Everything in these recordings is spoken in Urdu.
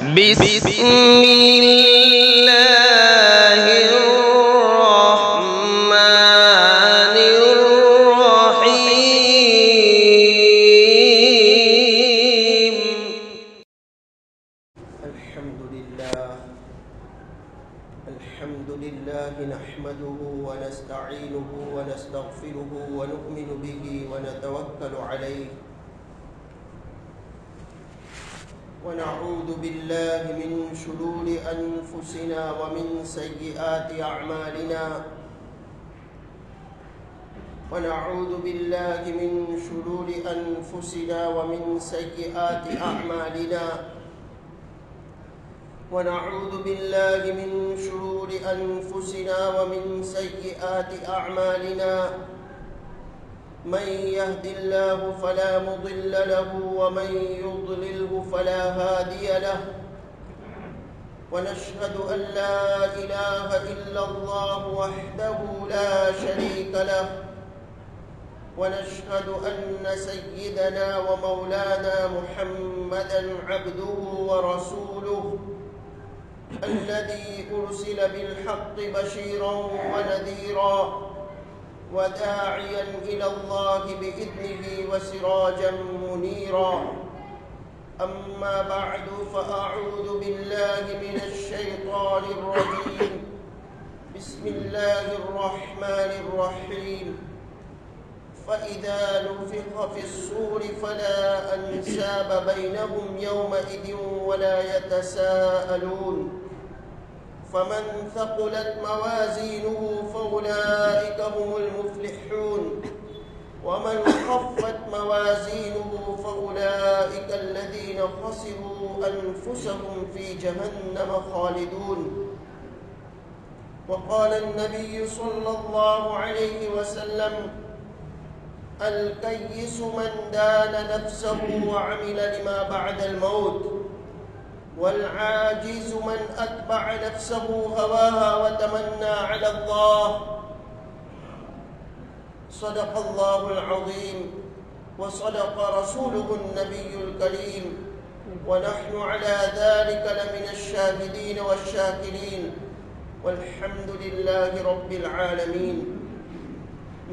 بسم الله الرحمن الرحيم. الحمد لله نحمده ونستعينه ونستغفره ونؤمن به ونتوكل عليه ونعوذ بالله من شرور أنفسنا ومن سيئات أعمالنا ونعوذ بالله من شرور أنفسنا ومن سيئات أعمالنا ونعوذ بالله من شرور أنفسنا ومن سيئات أعمالنا من يهد الله فلا مضل له ومن يضلله فلا هادي له ونشهد أن لا إله إلا الله وحده لا شريك له ونشهد أن سيدنا ومولانا محمدا عبده ورسوله الذي أرسل بالحق بشيرا ونذيرا وداعيا إلى الله بإذنه وسراجا منيرا. أما بعد فأعوذ بالله من الشيطان الرجيم. بسم الله الرحمن الرحيم. فإذا نفخ في الصور فلا أنساب بينهم يومئذ ولا يتساءلون. فمن ثقلت موازينه فأولئك هم المفلحون ومن خفت موازينه فأولئك الذين خسروا أنفسهم في جهنم خالدون. وقال النبي صلى الله عليه وسلم: الكيس من دان نفسه وعمل لما بعد الموت، والعاجز من أتبع نفسه هواها وتمنى على الله. صدق الله العظيم وصدق رسوله النبي الكريم ونحن على ذلك لمن الشاهدين والشاكرين والحمد لله رب العالمين.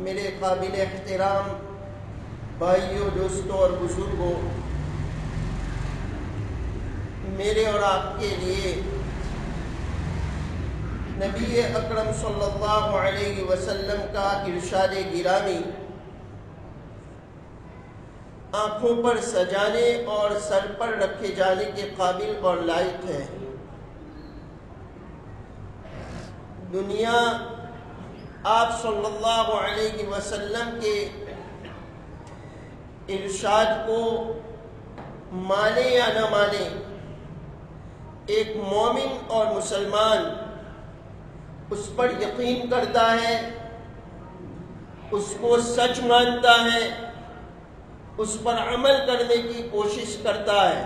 میرے قابل احترام بھائیوں، دوستوں اور بزرگوں، میرے اور آپ کے لیے نبی اکرم صلی اللہ علیہ وسلم کا ارشاد گرامی آنکھوں پر سجانے اور سر پر رکھے جانے کے قابل اور لائق ہے. دنیا آپ صلی اللہ علیہ وسلم کے ارشاد کو مانے یا نہ مانے، ایک مومن اور مسلمان اس پر یقین کرتا ہے، اس کو سچ مانتا ہے، اس پر عمل کرنے کی کوشش کرتا ہے.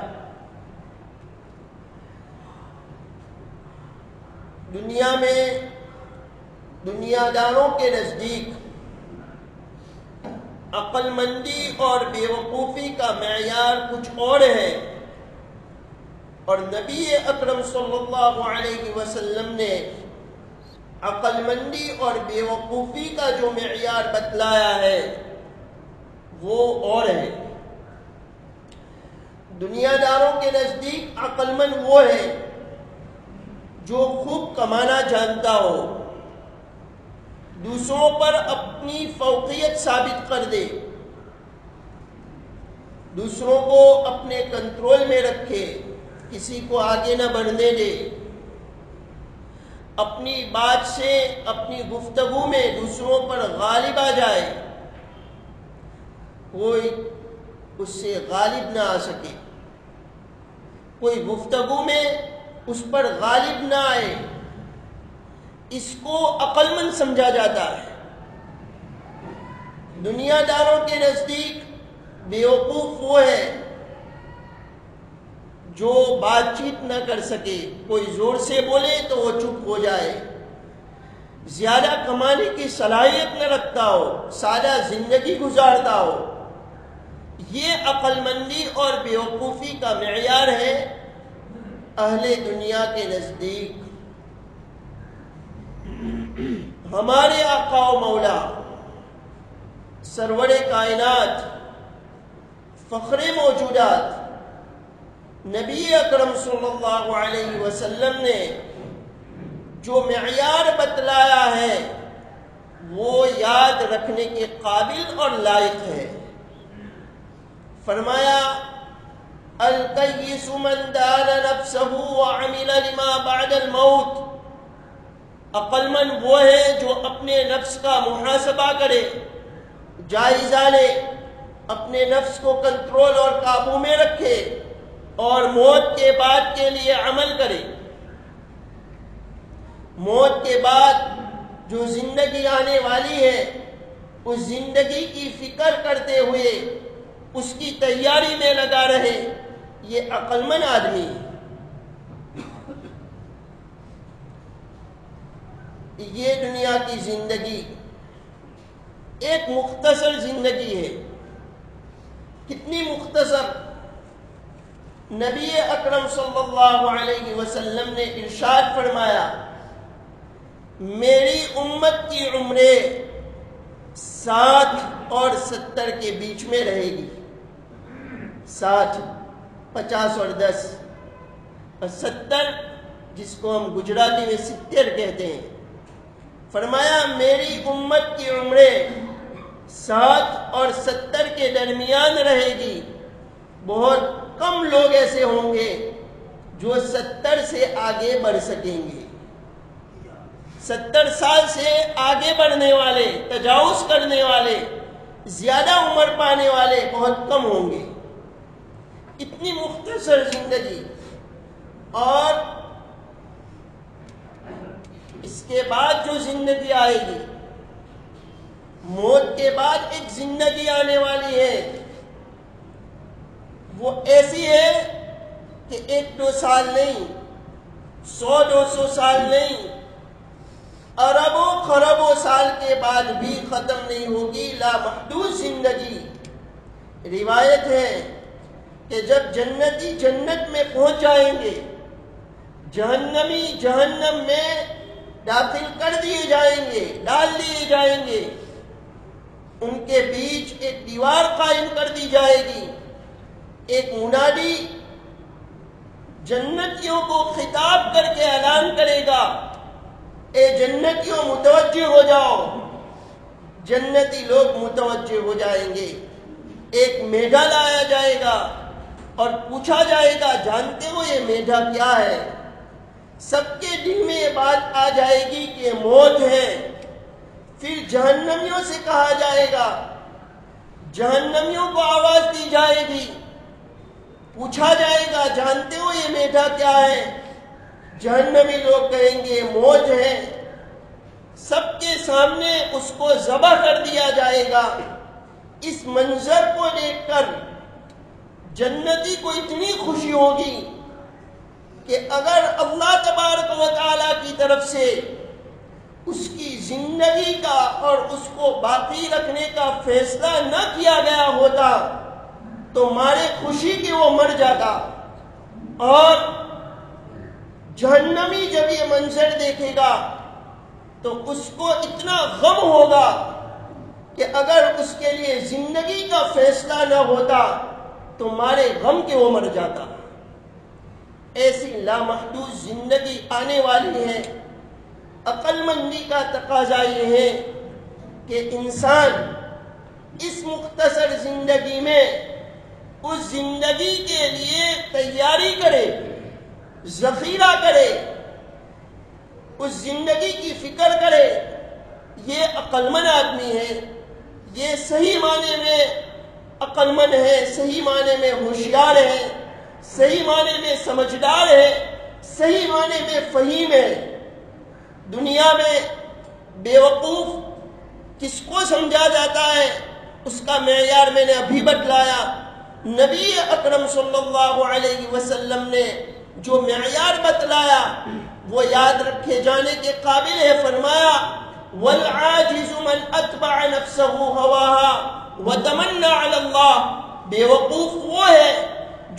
دنیا میں دنیا داروں کے نزدیک عقل مندی اور بیوقوفی کا معیار کچھ اور ہے، اور نبی اکرم صلی اللہ علیہ وسلم نے عقل مندی اور بیوقوفی کا جو معیار بتلایا ہے وہ اور ہے. دنیا داروں کے نزدیک عقل مند وہ ہے جو خوب کمانا جانتا ہو، دوسروں پر اپنی فوقیت ثابت کر دے، دوسروں کو اپنے کنٹرول میں رکھے، کسی کو آگے نہ بڑھنے دے، اپنی بات سے اپنی گفتگو میں دوسروں پر غالب آ جائے، کوئی اس سے غالب نہ آ سکے، کوئی گفتگو میں اس پر غالب نہ آئے، اس کو عقل مند سمجھا جاتا ہے. دنیا داروں کے نزدیک بیوقوف وہ ہے جو بات چیت نہ کر سکے، کوئی زور سے بولے تو وہ چپ ہو جائے، زیادہ کمانے کی صلاحیت نہ رکھتا ہو، سادہ زندگی گزارتا ہو. یہ عقل مندی اور بیوقوفی کا معیار ہے اہل دنیا کے نزدیک ہمارے آقا و مولا سرور کائنات فخر موجودات نبی اکرم صلی اللہ علیہ وسلم نے جو معیار بتلایا ہے وہ یاد رکھنے کے قابل اور لائق ہے۔ فرمایا القیس من دان نفسہ وعمل لما بعد الموت، عقل مند وہ ہے جو اپنے نفس کا محاسبہ کرے، جائزہ لے، اپنے نفس کو کنٹرول اور قابو میں رکھے اور موت کے بعد کے لیے عمل کرے۔ موت کے بعد جو زندگی آنے والی ہے اس زندگی کی فکر کرتے ہوئے اس کی تیاری میں لگا رہے، یہ عقل مند آدمی ہے۔ یہ دنیا کی زندگی ایک مختصر زندگی ہے۔ کتنی مختصر؟ نبی اکرم صلی اللہ علیہ وسلم نے ارشاد فرمایا میری امت کی عمریں 60 اور 70 کے بیچ میں رہے گی۔ 60، 50 اور 10 اور 70 جس کو ہم گجراتی میں 70 کہتے ہیں۔ فرمایا میری امت کی عمریں 60 اور 70 کے درمیان رہے گی۔ بہت کم لوگ ایسے ہوں گے جو 70 سے آگے بڑھ سکیں گے۔ 70 سال سے آگے بڑھنے والے، تجاوز کرنے والے، زیادہ عمر پانے والے بہت کم ہوں گے۔ اتنی مختصر زندگی، اور اس کے بعد جو زندگی آئے گی، موت کے بعد ایک زندگی آنے والی ہے، وہ ایسی ہے کہ 1-2 سال نہیں، 100-200 سال نہیں، اربوں خربوں سال کے بعد بھی ختم نہیں ہوگی، لامحدود زندگی۔ روایت ہے کہ جب جنتی جنت میں پہنچ جائیں گے، جہنمی جہنم میں داخل کر دیے جائیں گے، ڈال دیے جائیں گے، ان کے بیچ ایک دیوار قائم کر دی جائے گی۔ ایک منادی جنتیوں کو خطاب کر کے اعلان کرے گا اے جنتیوں متوجہ ہو جاؤ۔ جنتی لوگ متوجہ ہو جائیں گے۔ ایک میڈا لایا جائے گا اور پوچھا جائے گا جانتے ہو یہ میڈا کیا ہے؟ سب کے دل میں یہ بات آ جائے گی کہ موت ہے۔ پھر جہنمیوں سے کہا جائے گا، جہنمیوں کو آواز دی جائے گی، پوچھا جائے گا جانتے ہو یہ میڈا کیا ہے؟ جہنمی لوگ کہیں گے موت ہے۔ سب کے سامنے اس کو ذبح کر دیا جائے گا۔ اس منظر کو دیکھ کر جنتی کو اتنی خوشی ہوگی کہ اگر اللہ تبارک و تعالیٰ کی طرف سے اس کی زندگی کا اور اس کو باقی رکھنے کا فیصلہ نہ کیا گیا ہوتا تو مارے خوشی کہ وہ مر جاتا۔ اور جہنمی جب یہ منظر دیکھے گا تو اس کو اتنا غم ہوگا کہ اگر اس کے لیے زندگی کا فیصلہ نہ ہوتا تو مارے غم کہ وہ مر جاتا۔ ایسی لامحدود زندگی آنے والی ہے۔ عقل مندی کا تقاضا یہ ہے کہ انسان اس مختصر زندگی میں اس زندگی کے لیے تیاری کرے، ذخیرہ کرے، اس زندگی کی فکر کرے۔ یہ عقل مند آدمی ہے، یہ صحیح معنی میں عقل مند ہے، صحیح معنی میں ہوشیار ہے، صحیح معنی میں سمجھدار ہے، صحیح معنی میں فہیم ہے۔ دنیا میں بے وقوف کس کو سمجھا جاتا ہے اس کا معیار میں نے ابھی بتلایا۔ نبی اکرم صلی اللہ علیہ وسلم نے جو معیار بتلایا وہ یاد رکھے جانے کے قابل ہے۔ فرمایا والعاجز من اتبع نفسه هواها وتمنى على الله، بے وقوف وہ ہے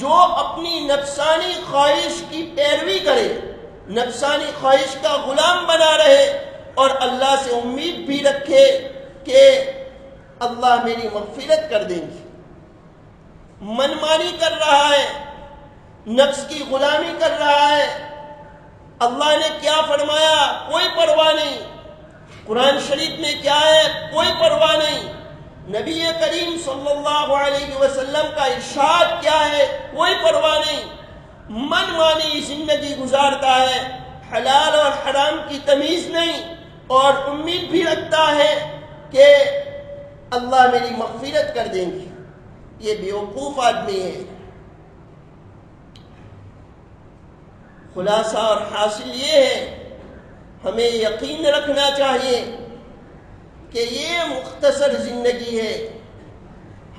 جو اپنی نفسانی خواہش کی پیروی کرے، نفسانی خواہش کا غلام بنا رہے اور اللہ سے امید بھی رکھے کہ اللہ میری مغفرت کر دیں گے۔ منمانی کر رہا ہے، نفس کی غلامی کر رہا ہے، اللہ نے کیا فرمایا کوئی پرواہ نہیں، قرآن شریف میں کیا ہے کوئی پرواہ نہیں، نبی کریم صلی اللہ علیہ وسلم کا ارشاد کیا ہے کوئی پرواہ نہیں، من مانی زندگی گزارتا ہے، حلال اور حرام کی تمیز نہیں، اور امید بھی رکھتا ہے کہ اللہ میری مغفرت کر دیں گے۔ یہ بیوقوف آدمی ہے۔ خلاصہ اور حاصل یہ ہے، ہمیں یقین رکھنا چاہیے کہ یہ مختصر زندگی ہے،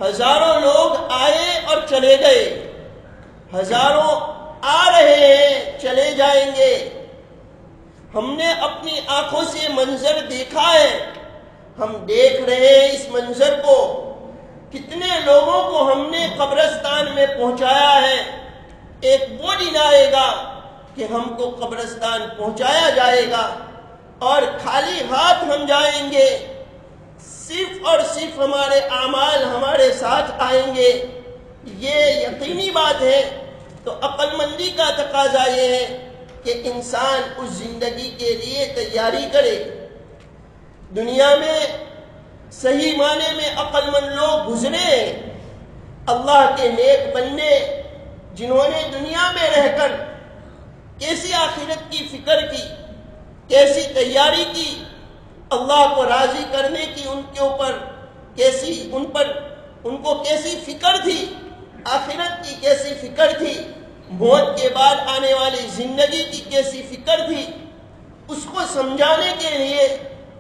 ہزاروں لوگ آئے اور چلے گئے، ہزاروں آ رہے ہیں چلے جائیں گے۔ ہم نے اپنی آنکھوں سے منظر دیکھا ہے، ہم دیکھ رہے ہیں اس منظر کو، کتنے لوگوں کو ہم نے قبرستان میں پہنچایا ہے۔ ایک وہ دن آئے گا کہ ہم کو قبرستان پہنچایا جائے گا اور خالی ہاتھ ہم جائیں گے، صرف اور صرف ہمارے اعمال ہمارے ساتھ آئیں گے، یہ یقینی بات ہے۔ تو عقل مندی کا تقاضا یہ ہے کہ انسان اس زندگی کے لیے تیاری کرے۔ دنیا میں صحیح معنی میں عقل مند لوگ گزرے، اللہ کے نیک بندے، جنہوں نے دنیا میں رہ کر کیسی آخرت کی فکر کی، کیسی تیاری کی، اللہ کو راضی کرنے کی ان کے اوپر ان کو کیسی فکر تھی، آخرت کی کیسی فکر تھی، موت کے بعد آنے والی زندگی کی کیسی فکر تھی، اس کو سمجھانے کے لیے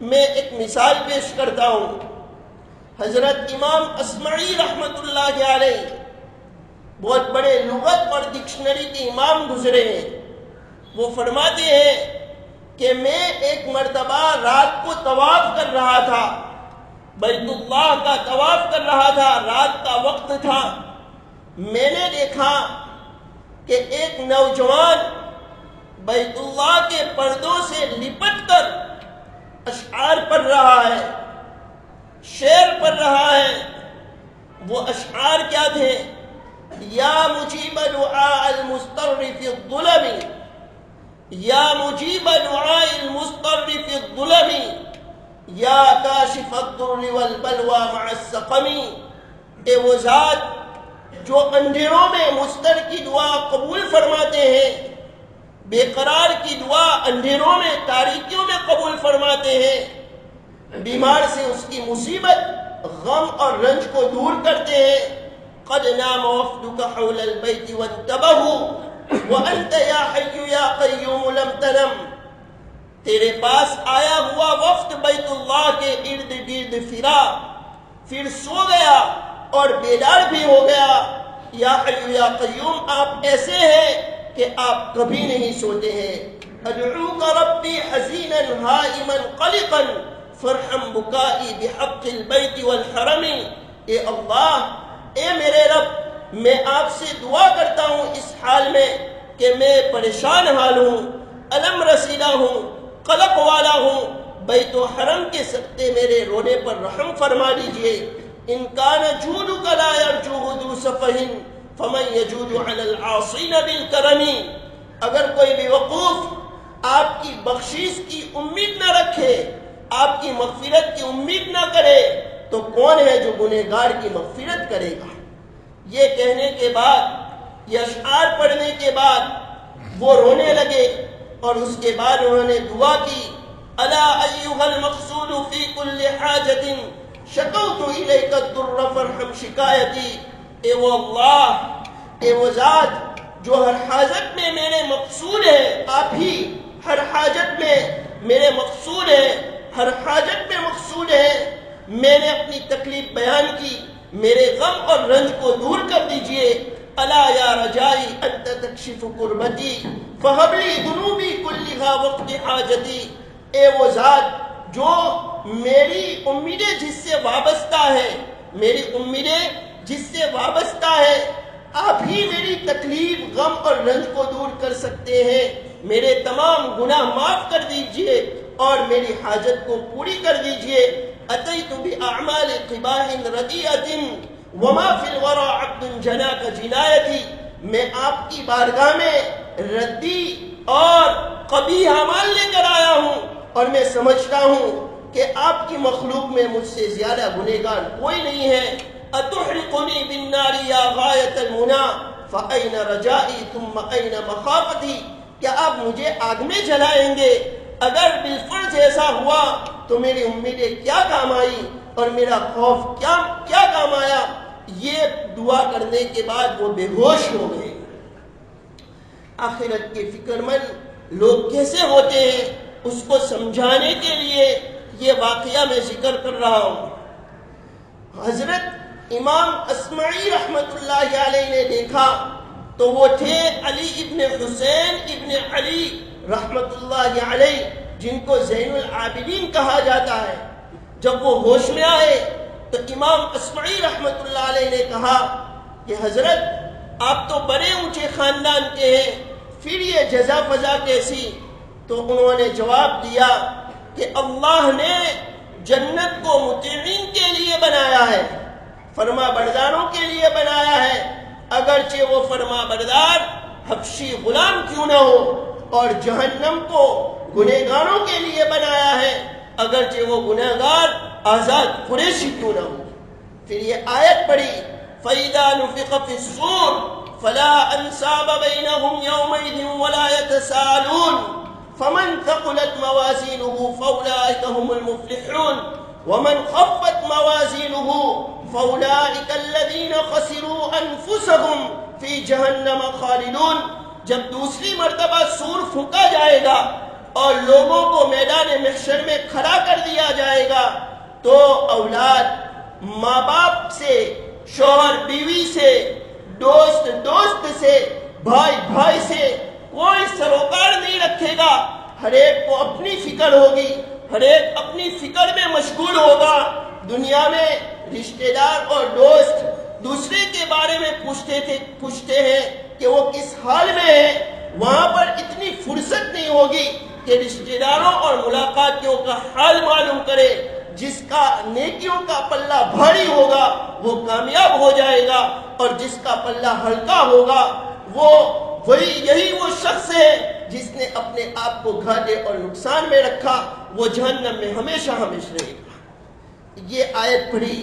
میں ایک مثال پیش کرتا ہوں۔ حضرت امام اصمعی رحمت اللہ علیہ بہت بڑے لغت اور ڈکشنری کے امام گزرے ہیں۔ وہ فرماتے ہیں کہ میں ایک مرتبہ رات کو طواف کر رہا تھا، بیت اللہ کا طواف کر رہا تھا، رات کا وقت تھا، میں نے دیکھا کہ ایک نوجوان بیت اللہ کے پردوں سے لپٹ کر اشعار پڑھ رہا ہے، شعر پڑھ رہا ہے۔ وہ اشعار کیا تھے؟ یا مجیب دعاء المضطر فی الظلم، یا مجیب دعاء المضطر فی الظلم، یا کاشف الضر والبلوى مع السقم۔ اے وہ ذات جو اندھیروں میں مضطر کی دعا قبول فرماتے ہیں، بے قرار کی دعا اندھیروں میں تاریکیوں میں قبول فرماتے ہیں، بیمار سے اس کی مصیبت غم اور رنج کو دور کرتے ہیں۔ قد نام وفدك حول البيت وانتبهوا وانت يا حي يا قيوم لم تنم۔ تیرے پاس آیا ہوا وفد بیت اللہ کے ارد گرد پھرا، پھر سو گیا اور بیدار بھی ہو گیا۔ یا حی یا قیوم، آپ ایسے ہیں کہ آپ کبھی نہیں سوتے ہیں۔ ادعوک ربی حزینا ہائما قلقا فرحم بکائی بحق البیت والحرم۔ اے اللہ، اے میرے رب، میں آپ سے دعا کرتا ہوں اس حال میں کہ میں پریشان حال ہوں، علم رسیدہ ہوں، قلق والا ہوں، بیت و حرم کے صدقے میرے رونے پر رحم فرما دیجئے۔ ان کان جودک لا یرجوہ ذو سفہ فمن یجود علی العاصین بالکرم۔ اگر کوئی بھی وقوف آپ کی بخشش کی امید نہ رکھے، آپ کی مغفرت کی امید نہ کرے، تو کون ہے جو گنہگار کی مغفرت کرے گا؟ یہ کہنے کے بعد، یہ اشعار پڑھنے کے بعد وہ رونے لگے، اور اس کے بعد انہوں نے دعا کی، الا ایھا المقصود فی کل حاجۃ شکوت الیک الضر فارحم شکایتی۔ اے وہ اللہ، اے وہ ذات جو ہر حاجت میں میرے مقصود ہے، آپ ہی ہر حاجت میں میرے مقصود ہے، ہر حاجت میں مقصود ہے۔ میں نے اپنی تکلیف بیان کی، میرے غم اور رنج کو دور کر دیجئے۔ الا یا رجائی انت تکشف کربتی فہب لی ذنوبی کلھا وقت حاجتی۔ اے وہ ذات جو میری امیدیں جس سے وابستہ ہے، میری امیدیں جس سے وابستہ ہے، آپ ہی میری تکلیف غم اور رنج کو دور کر سکتے ہیں. میرے تمام گناہ معاف کر دیجئے اور میری حاجت کو پوری کر دیجئے. اتیت باعمال قباح ردیئۃ وما فی الورى عبد جناک جنایتی. میں آپ کی بارگاہ میں ردی اور قبیح اعمال لے کر آیا ہوں اور میں سمجھتا ہوں کہ آپ کی مخلوق میں مجھ سے زیادہ گنہگار کوئی نہیں ہے. اتحرقنی بالنار یا غایۃ المنی فأین رجائی ثم این مخافتی. کیا آپ مجھے آگ میں جلائیں گے؟ اگر بالفرض ایسا ہوا تو میری امیدیں کیا کام آئی اور میرا خوف کیا کام آیا؟ یہ دعا کرنے کے بعد وہ بے ہوش ہو گئے. آخرت کے فکر مند لوگ کیسے ہوتے ہیں اس کو سمجھانے کے لیے یہ واقعہ میں ذکر کر رہا ہوں. حضرت امام اصمعی رحمت اللہ علیہ نے دیکھا تو وہ تھے علی ابن حسین ابن علی رحمت اللہ علیہ، جن کو زین العابدین کہا جاتا ہے. جب وہ ہوش میں آئے تو امام اصمعی رحمت اللہ علیہ نے کہا کہ حضرت آپ تو بڑے اونچے خاندان کے ہیں، پھر یہ جزا فضا کیسی؟ تو انہوں نے جواب دیا کہ اللہ نے جنت کو مطیعین کے لیے بنایا ہے، فرما برداروں کے لیے بنایا ہے، اگرچہ وہ فرما بردار حبشی غلام کیوں نہ ہو، اور جہنم کو گنہگاروں کے لیے بنایا ہے، اگرچہ وہ گنہگار آزاد قریشی کیوں نہ ہو. پھر یہ آیت پڑھی فَإِذَا نُفِخَ فِي الصُّورِ فَلَا أَنْسَابَ بَيْنَهُمْ يَوْمَئِذٍ وَلَا يَتَسَاءَلُونَ فَمَنْ ثَقُلَتْ مَوَازِينُهُ فَأُولَئِكَ هُمُ الْمُفْلِحُونَ وَمَنْ خَفَّتْ مَوَازِينُهُ فَأُولَئِكَ الَّذِينَ خَسِرُوا أَنفُسَهُمْ فِي جَهَنَّمَ خَالِدُونَ. جب دوسری مرتبہ سور پھونکا جائے گا اور لوگوں کو میدان محشر میں کھڑا کر دیا جائے گا تو اولاد ماں باپ سے، شوہر بیوی سے، دوست سے، بھائی سے کوئی سروکار نہیں رکھے گا. ہر ایک کو اپنی فکر ہوگی، ہر ایک اپنی فکر میں مشغول ہوگا. دنیا میں رشتہ دار اور دوست دوسرے کے بارے میں پوچھتے ہیں کہ وہ کس حال میں ہے. وہاں پر اتنی فرصت نہیں ہوگی کہ رشتہ داروں اور ملاقاتیوں کا حال معلوم کرے. جس کا نیکیوں کا پلہ بھاری ہوگا وہ کامیاب ہو جائے گا، اور جس کا پلہ ہلکا ہوگا یہی وہ شخص ہے جس نے اپنے آپ کو گھاٹے اور نقصان میں رکھا، وہ جہنم میں ہمیشہ رہے گا. یہ آیت پڑھی.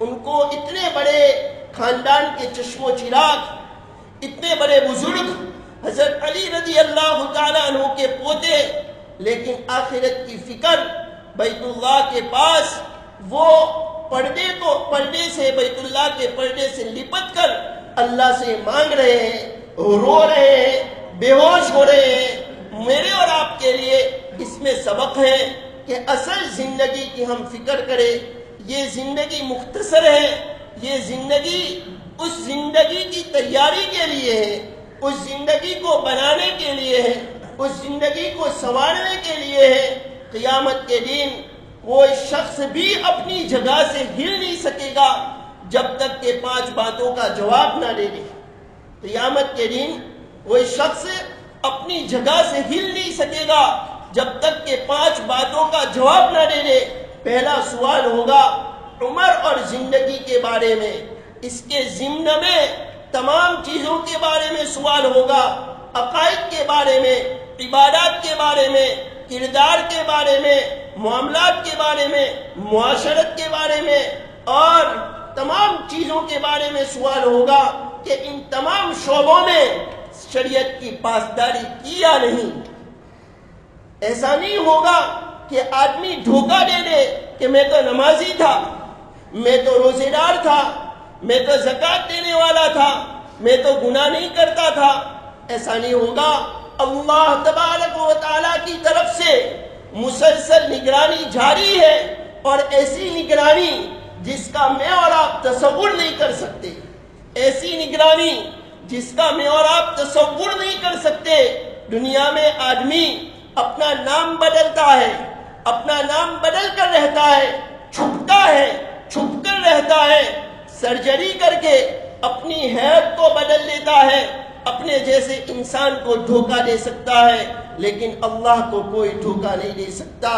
ان کو اتنے بڑے خاندان کے چشم و چراغ، اتنے بڑے بزرگ حضرت علی رضی اللہ تعالیٰ عنہ کے پوتے، لیکن آخرت کی فکر. بیت اللہ کے پاس وہ پردے سے بیت اللہ کے پردے سے لپٹ کر اللہ سے مانگ رہے ہیں، رو رہے ہیں، بے ہوش ہو رہے ہیں. میرے اور آپ کے لیے اس میں سبق ہے کہ اصل زندگی کی ہم فکر کریں. یہ زندگی مختصر ہے، یہ زندگی اس زندگی کی تیاری کے لیے ہے، اس زندگی کو بنانے کے لیے ہے، اس زندگی کو سنوارنے کے لیے ہے. قیامت کے دن کوئی شخص بھی اپنی جگہ سے ہل نہیں سکے گا جب تک کہ 5 باتوں کا جواب نہ دے دے. قیامت کے دن کوئی شخص اپنی جگہ سے ہل نہیں سکے گا جب تک کہ 5 باتوں کا جواب نہ دے دے. پہلا سوال ہوگا عمر اور زندگی کے بارے میں. اس کے ضمن میں تمام چیزوں کے بارے میں سوال ہوگا، عقائد کے بارے میں، عبادات کے بارے میں، کردار کے بارے میں، معاملات کے بارے میں، معاشرت کے بارے میں، اور تمام چیزوں کے بارے میں سوال ہوگا کہ ان تمام شعبوں میں شریعت کی پاسداری کی یا نہیں. ایسا نہیں ہوگا کہ آدمی دھوکہ دے دے کہ میں تو نمازی تھا، میں تو روزے دار تھا، میں تو زکوٰۃ دینے والا تھا، میں تو گناہ نہیں کرتا تھا. ایسا نہیں ہوگا. اللہ تبارک و تعالیٰ کی طرف سے مسلسل نگرانی جاری ہے، اور ایسی نگرانی جس کا میں اور آپ تصور نہیں کر سکتے. ایسی نگرانی جس کا میں اور آپ تصور نہیں کر سکتے. دنیا میں آدمی اپنا نام بدلتا ہے، اپنا نام بدل کر رہتا ہے، چھپتا ہے، چھپ کر رہتا ہے، سرجری کر کے اپنی حیت کو بدل لیتا ہے، اپنے جیسے انسان کو دھوکہ دے سکتا ہے، لیکن اللہ کو کوئی دھوکہ نہیں دے سکتا۔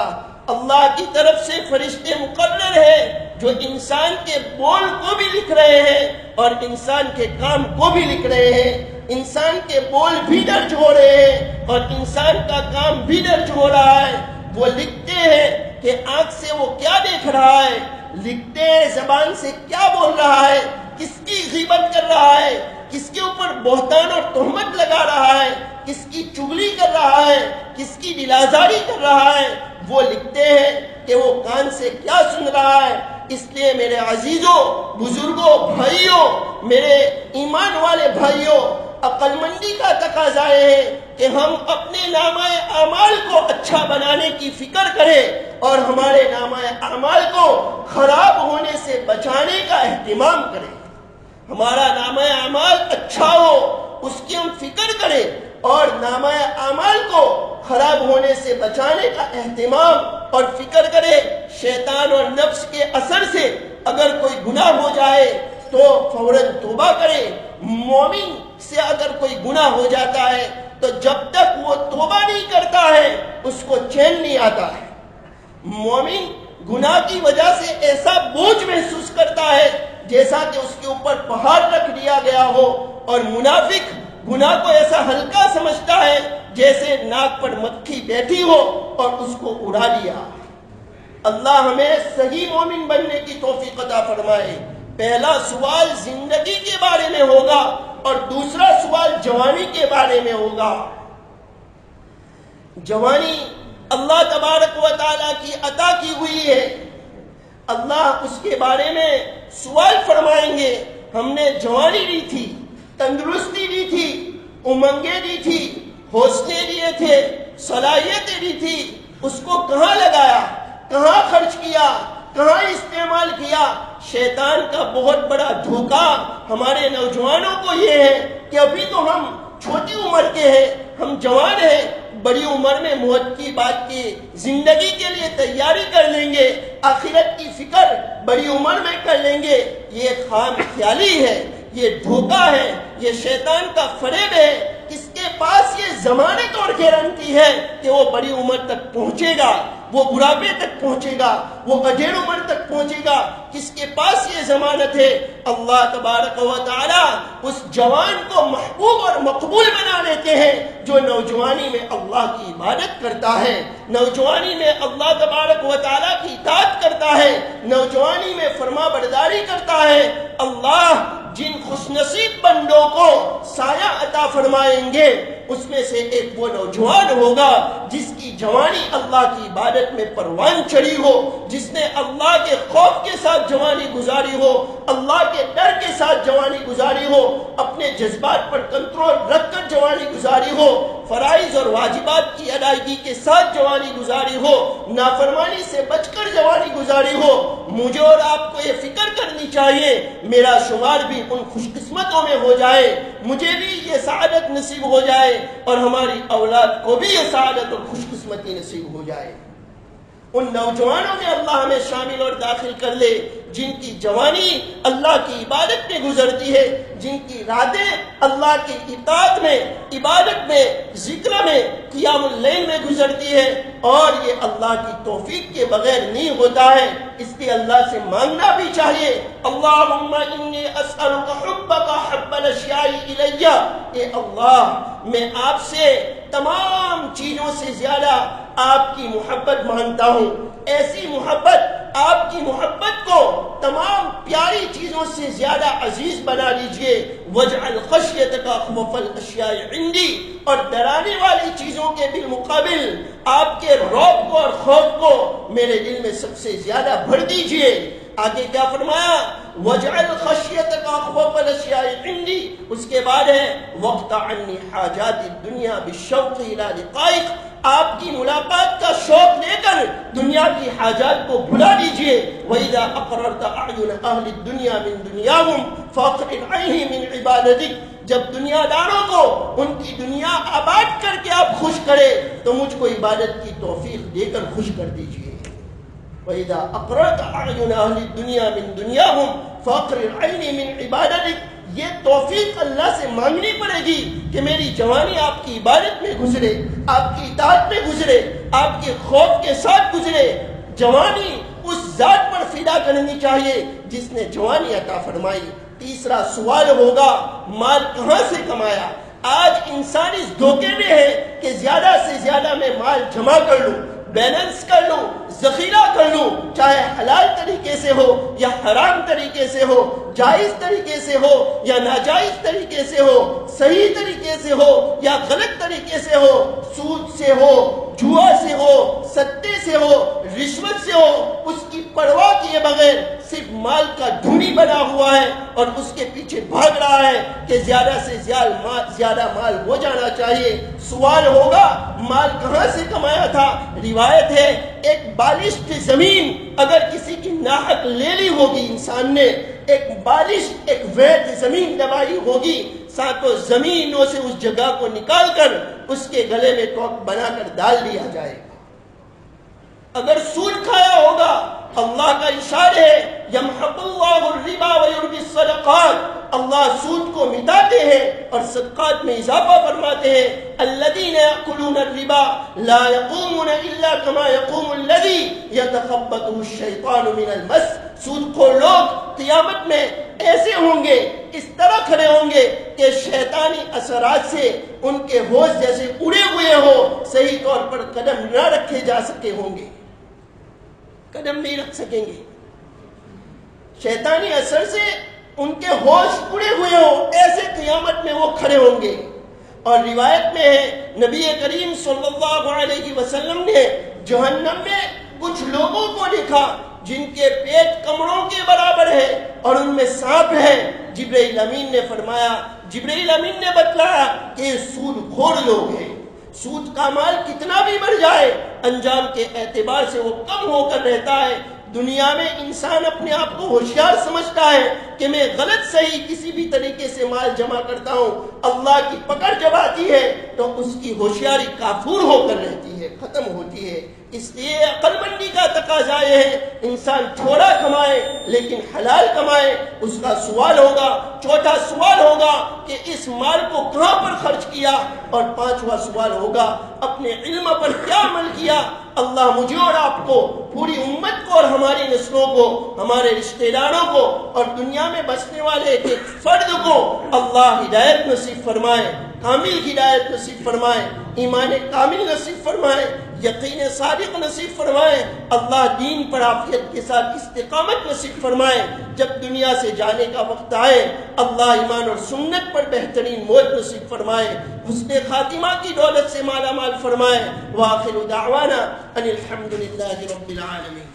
اللہ کی طرف سے فرشتے مقرر ہیں جو انسان کے بول کو بھی لکھ رہے ہیں اور انسان کے کام کو بھی لکھ رہے ہیں۔ انسان کے بول بھی درج ہو رہے ہیں اور انسان کا کام بھی درج ہو رہا ہے۔ وہ لکھتے ہیں کہ آنکھ سے وہ کیا دیکھ رہا ہے، لکھتے ہیں زبان سے کیا بول رہا ہے، کس کی غیبت کر رہا ہے، کس کے اوپر بہتان اور تہمت لگا رہا ہے، کس کی چغلی کر رہا ہے، کس کی دلازاری کر رہا ہے۔ وہ لکھتے ہیں کہ وہ کان سے کیا سن رہا ہے۔ اس لیے میرے عزیزوں، بزرگوں، بھائیوں، میرے ایمان والے بھائیوں، عقل مندی کا تقاضا ہے کہ ہم اپنے نامہ اعمال کو اچھا بنانے کی فکر کریں اور ہمارے نامہ اعمال کو خراب ہونے سے بچانے کا اہتمام کریں۔ ہمارا نامہ اعمال اچھا ہو اس کی ہم فکر کریں اور نامہ اعمال کو خراب ہونے سے بچانے کا اہتمام اور فکر کرے۔ شیطان اور نفس کے اثر سے اگر کوئی گناہ ہو جائے تو فوراً توبہ کرے۔ مومن سے اگر کوئی گناہ ہو جاتا ہے تو جب تک وہ توبہ نہیں کرتا ہے اس کو چین نہیں آتا ہے۔ مومن گناہ کی وجہ سے ایسا بوجھ محسوس کرتا ہے جیسا کہ اس کے اوپر پہاڑ رکھ دیا گیا ہو، اور منافق گناہ کو ایسا ہلکا سمجھتا ہے جیسے ناک پر مکھی بیٹھی ہو اور اس کو اڑا دیا۔ اللہ ہمیں صحیح مومن بننے کی توفیق عطا فرمائے۔ پہلا سوال زندگی کے بارے میں ہوگا اور دوسرا سوال جوانی کے بارے میں ہوگا۔ جوانی اللہ تبارک و تعالیٰ کی عطا کی ہوئی ہے۔ اللہ اس کے بارے میں سوال فرمائیں گے۔ ہم نے جوانی دی تھی، تندرستی دی تھی، امنگیں دی تھی، حوصلے دیے تھے، صلاحیتیں دی تھی، اس کو کہاں لگایا، کہاں خرچ کیا، کہاں استعمال کیا؟ شیطان کا بہت بڑا دھوکہ ہمارے نوجوانوں کو یہ ہے کہ ابھی تو ہم چھوٹی عمر کے ہیں، ہم جوان ہیں، بڑی عمر میں موت کی بات کی، زندگی کے لیے تیاری کر لیں گے، آخرت کی فکر بڑی عمر میں کر لیں گے۔ یہ خام خیالی ہے، یہ دھوکہ ہے، یہ شیطان کا فریب ہے۔ کس کے پاس یہ ضمانت اور گارنٹی ہے کہ وہ بڑی عمر تک پہنچے گا، وہ بڑھاپے تک پہنچے گا، وہ اجیر عمر تک پہنچے گا؟ کس کے پاس یہ ضمانت ہے؟ اللہ تبارک و تعالی اس جوان کو محبوب اور مقبول بنا لیتے ہیں جو نوجوانی میں اللہ کی عبادت کرتا ہے، نوجوانی میں اللہ تبارک و تعالی کی اطاعت کرتا ہے، نوجوانی میں فرما برداری کرتا ہے۔ اللہ جن خوش نصیب بندوں کو سایہ عطا فرمائیں گے اس میں سے ایک وہ نوجوان ہوگا جس کی جوانی اللہ کی عبادت میں پروان چڑھی ہو، جس نے اللہ کے خوف کے ساتھ جوانی گزاری ہو، اللہ کے ڈر کے ساتھ جوانی گزاری ہو، اپنے جذبات پر کنٹرول رکھ کر جوانی گزاری ہو، فرائض اور واجبات کی ادائیگی کے ساتھ جوانی گزاری ہو، نافرمانی سے بچ کر جوانی گزاری ہو۔ مجھے اور آپ کو یہ فکر کرنی چاہیے میرا شمار بھی ان خوش قسمتوں میں ہو جائے، مجھے بھی یہ سعادت نصیب ہو جائے اور ہماری اولاد کو بھی یہ سعادت اور خوش قسمتی نصیب ہو جائے۔ ان نوجوانوں میں اللہ ہمیں شامل اور داخل کر لے جن کی جوانی اللہ کی عبادت میں گزرتی ہے، جن کی راتیں اللہ کی اطاعت میں، عبادت میں، ذکر میں، قیام اللیل میں گزرتی ہے، اور یہ اللہ کی توفیق کے بغیر نہیں ہوتا ہے۔ اس لیے اللہ سے مانگنا بھی چاہیے، اللہم انی اسألک حبک حب الاشیاء الی۔ اے اللہ میں آپ سے تمام چیزوں سے زیادہ آپ کی محبت مانگتا ہوں، ایسی محبت، آپ کی محبت کو تمام پیاری چیزوں سے زیادہ عزیز بنا لیجئے۔ وَاجْعَلْ خَشْيَتَكَ أَخْوَفَ الْأَشْيَاءِ عِنْدِي، اور ڈرانے والی چیزوں کے بالمقابل آپ کے رعب کو اور خوف کو میرے دل میں سب سے زیادہ بھر دیجئے۔ آگے کیا فرمایا؟ وَاجْعَلْ خَشْيَتَكَ أَخْوَفَ الْأَشْيَاءِ عِنْدِي، اس کے بعد ہے وَاقْطَعْ عَنِّي حَاجَاتِ الدُّنْيَا بِالشَّوْقِ إِلَىٰ لِقَائِكَ، آپ کی ملاقات کا شوق لے کر دنیا کی حاجات کو بھلا دیجئے۔ وَإِذَا أَقْرَرْتَ أَعْيُنَ أَهْلِ الدُّنْيَا مِنْ دُنْيَاهُمْ فَأَقْرِرْ عَيْنِي مِنْ عِبَادَتِكَ، جب دنیا داروں کو ان کی دنیا آباد کر کے آپ خوش کرے تو مجھ کو عبادت کی توفیق دے کر خوش کر دیجئے۔ وَإِذَا أَقْرَرْتَ أَعْيُنَ أَهْلِ الدُّنْيَا مِنْ دُنْيَاهُمْ فَأَقْرِرْ عَيْنِي مِنْ عِبَادَتِكَ، یہ توفیق اللہ سے مانگنی پڑے گی کہ میری جوانی آپ کی عبادت میں گزرے، آپ کی اطاعت میں گزرے، آپ کے خوف کے ساتھ گزرے۔ جوانی اس ذات پر فدا کرنی چاہیے جس نے جوانی عطا فرمائی۔ تیسرا سوال ہوگا مال کہاں سے کمایا؟ آج انسان اس دھوکے میں ہے کہ زیادہ سے زیادہ میں مال جمع کر لوں، بیلنس کر لوں، ذخیرہ کر لوں، چاہے حلال طریقے سے ہو یا حرام طریقے سے ہو، جائز طریقے سے ہو یا ناجائز طریقے سے ہو، صحیح طریقے سے ہو یا غلط طریقے سے ہو، سود سے ہو، جوا سے ہو، ستے سے ہو، رشوت سے ہو، اس کی پرواہ کیے بغیر صرف مال کا ڈھونی بنا ہوا ہے اور اس کے پیچھے بھاگ رہا ہے کہ زیادہ سے زیادہ مال ہو جانا چاہیے۔ سوال ہوگا مال کہاں سے کمایا تھا؟ روایت ہے ایک بالشت زمین اگر کسی کی ناحق لے لی ہوگی، انسان نے ایک بالشت ایک ویت زمین دبائی ہوگی، ساتوں زمینوں سے اس جگہ کو نکال کر اس کے گلے میں ٹوک بنا کر ڈال دیا جائے گا۔ اگر سود کھایا ہوگا، اللہ کا اشارہ ہے یمحق اللہ الربا ویربی الصدقات، اللہ سود کو مٹاتے ہیں اور صدقات میں اضافہ فرماتے ہیں۔ الذین یأکلون الربا لا یقومون الا کما یقوم الذی یتخبطہ الشیطان من المس، سود خور لوگ قیامت میں ایسے ہوں گے، اس طرح کھڑے ہوں گے کہ شیطانی اثرات سے ان کے ہوش جیسے اڑے ہوئے ہو، صحیح طور پر قدم نہ رکھے جا سکے ہوں گے، قدم نہیں رکھ سکیں گے، شیطانی اثر سے ان کے ہوش اڑے ہوئے ہوں، ایسے قیامت میں وہ کھڑے ہوں گے۔ اور روایت میں ہے نبی کریم صلی اللہ علیہ وسلم نے جہنم میں کچھ لوگوں کو دیکھا جن کے پیٹ کمروں کے برابر ہے اور ان میں سانپ ہے۔ جبرائیل امین نے فرمایا، جبرائیل امین نے بتلایا کہ یہ سود خور لوگ ہیں، سود کا مال کتنا بھی بڑھ جائے انجام کے اعتبار سے وہ کم ہو کر رہتا ہے۔ دنیا میں انسان اپنے آپ کو ہوشیار سمجھتا ہے کہ میں غلط صحیح کسی بھی طریقے سے مال جمع کرتا ہوں، اللہ کی پکڑ جب آتی ہے تو اس کی ہوشیاری کافور ہو کر رہتی ہے، ختم ہوتی ہے۔ اس لیے عقل مندی کا تقاضا یہ ہے انسان تھوڑا کمائے لیکن حلال کمائے۔ اس کا سوال ہوگا، چوتھا سوال ہوگا کہ اس مال کو کہاں پر خرچ کیا، اور پانچواں سوال ہوگا اپنے علم پر کیا عمل کیا۔ اللہ مجھے اور آپ کو، پوری امت کو اور ہماری نسلوں کو، ہمارے رشتہ داروں کو اور دنیا میں بسنے والے ایک ایک فرد کو اللہ ہدایت نصیب فرمائے، کامل ہدایت نصیب فرمائے، ایمان کامل نصیب فرمائے، یقین صادق نصیب فرمائے، اللہ دین پر عافیت کے ساتھ استقامت نصیب فرمائے۔ جب دنیا سے جانے کا وقت آئے اللہ ایمان اور سنت پر بہترین موت نصیب فرمائے، حسن خاتمہ کی دولت سے مالا مال فرمائے۔ وآخر دعوانا ان الحمد للہ رب العالمین۔